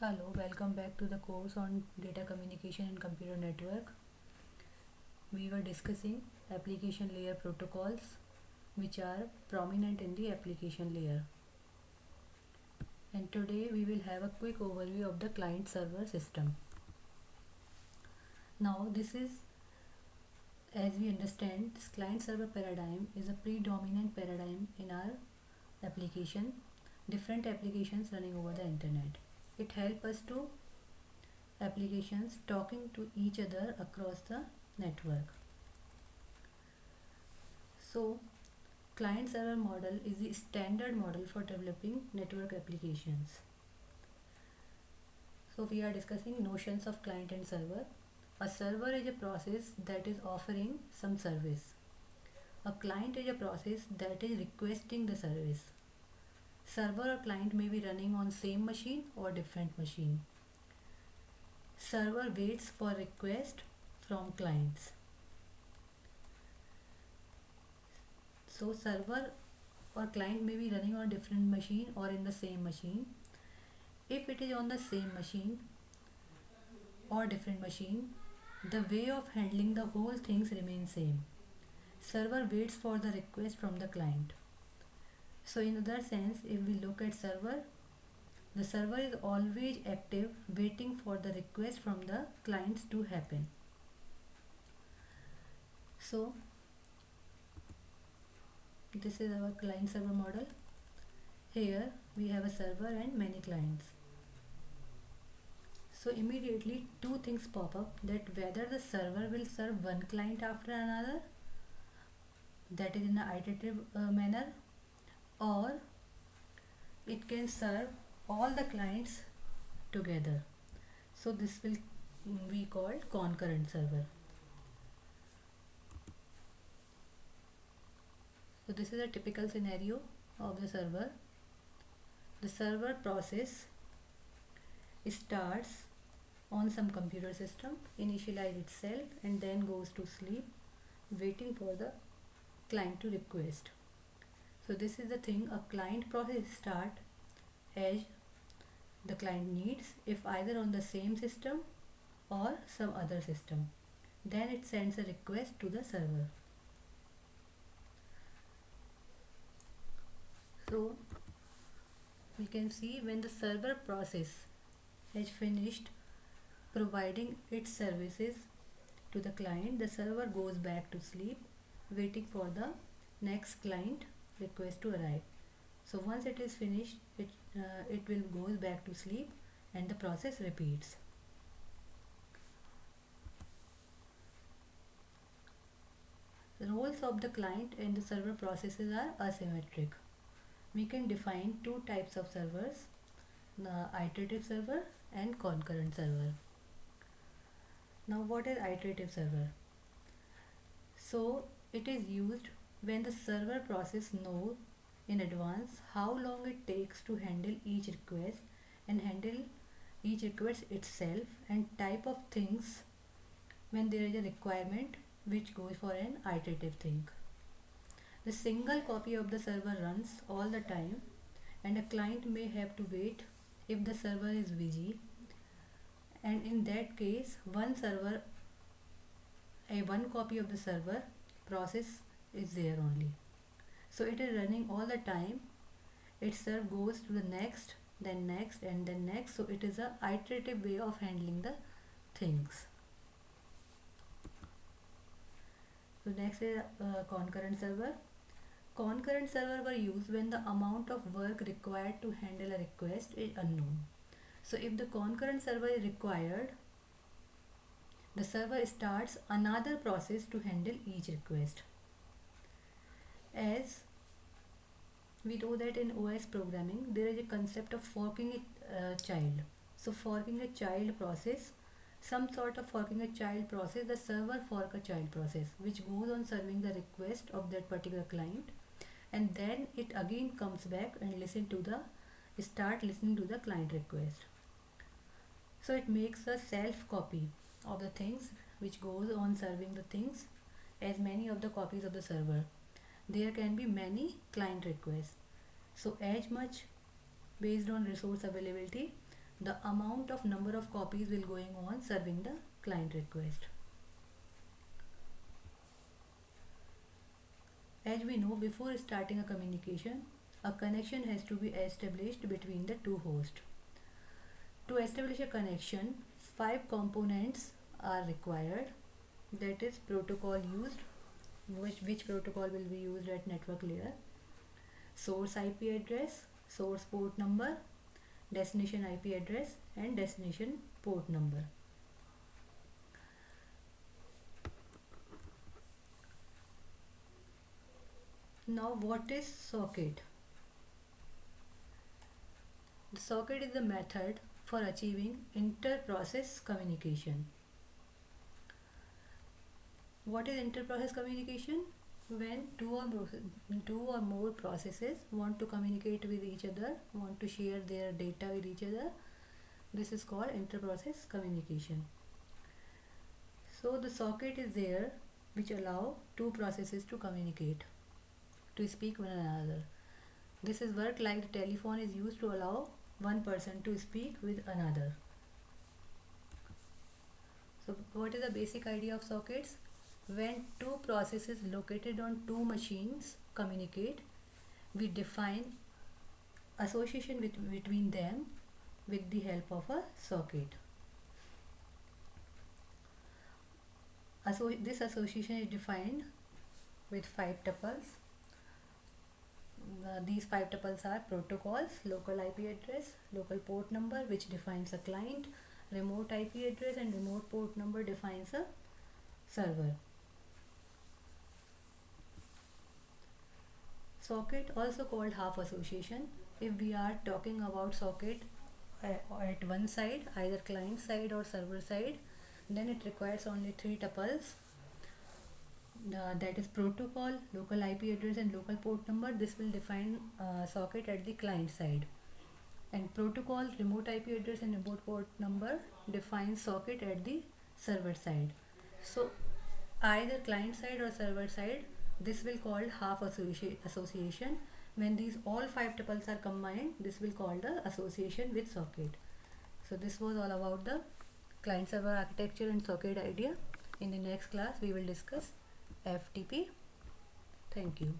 Hello, welcome back to the course on data communication and computer network. We were discussing application layer protocols which are prominent in the application layer. And today we will have a quick overview of the client server system. Now this is, as we understand, this client server paradigm is a predominant paradigm in our application, different applications running over the internet. It helps us to applications talking to each other across the network. So client server model is the standard model for developing network applications. So we are discussing notions of client and server. A server is a process that is offering some service. A client is a process that is requesting the service. Server or client may be running on same machine or different machine. Server waits for request from clients. So server or client may be running on a different machine or in the same machine. If it is on the same machine or different machine, the way of handling the whole things remains same. Server waits for the request from the client. So in other sense, if we look at server, the server is always active waiting for the request from the clients to happen. So this is our client server model. Here we have a server and many clients. So immediately two things pop up, that whether the server will serve one client after another, that is in an iterative manner, or it can serve all the clients together. So this will be called concurrent server. So this is a typical scenario of the server. The server process starts on some computer system, initialize itself and then goes to sleep waiting for the client to request. So this is the thing, a client process start as the client needs, if either on the same system or some other system. Then it sends a request to the server. So we can see when the server process has finished providing its services to the client, the server goes back to sleep waiting for the next client request to arrive. So once it is finished, it will go back to sleep and the process repeats. The roles of the client and the server processes are asymmetric. We can define two types of servers, the iterative server and concurrent server. Now what is iterative server? So it is used when the server process knows in advance how long it takes to handle each request and handle each request itself and type of things when there is a requirement which goes for an iterative thing. The single copy of the server runs all the time and a client may have to wait if the server is busy, and in that case one copy of the server process is there only. So it is running all the time. Its serve goes to the next, then next and then next. So it is a iterative way of handling the things. So next is concurrent server. Concurrent server were used when the amount of work required to handle a request is unknown. So if the concurrent server is required, the server starts another process to handle each request. As we know that in OS programming there is a concept of forking a child. So forking a child process, some sort of forking a child process, the server fork a child process which goes on serving the request of that particular client, and then it again comes back and start listening to the client request. So it makes a self copy of the things which goes on serving the things as many of the copies of the server. There can be many client requests. So as much based on resource availability, the amount of number of copies will going on serving the client request. As we know, before starting a communication, a connection has to be established between the two hosts. To establish a connection, five components are required. That is protocol used, which protocol will be used at network layer, source IP address, source port number, destination IP address, and destination port number. Now, what is socket? The socket is the method for achieving inter-process communication. What is inter-process communication? When two or more processes want to communicate with each other, want to share their data with each other, this is called inter-process communication. So the socket is there which allow two processes to communicate, to speak one another. This is work like the telephone is used to allow one person to speak with another. So what is the basic idea of sockets? When two processes located on two machines communicate, we define association between them with the help of a socket. This association is defined with five tuples. These five tuples are protocols, local IP address, local port number which defines a client, remote IP address, and remote port number defines a server. Socket, also called half association. If we are talking about socket at one side, either client side or server side, then it requires only three tuples. That is protocol, local IP address, and local port number. This will define socket at the client side. And protocol, remote IP address, and remote port number define socket at the server side. So either client side or server side, this will called half association. When these all five tuples are combined, this will call the association with socket. So this was all about the client server architecture and socket idea. In the next class we will discuss FTP. Thank you.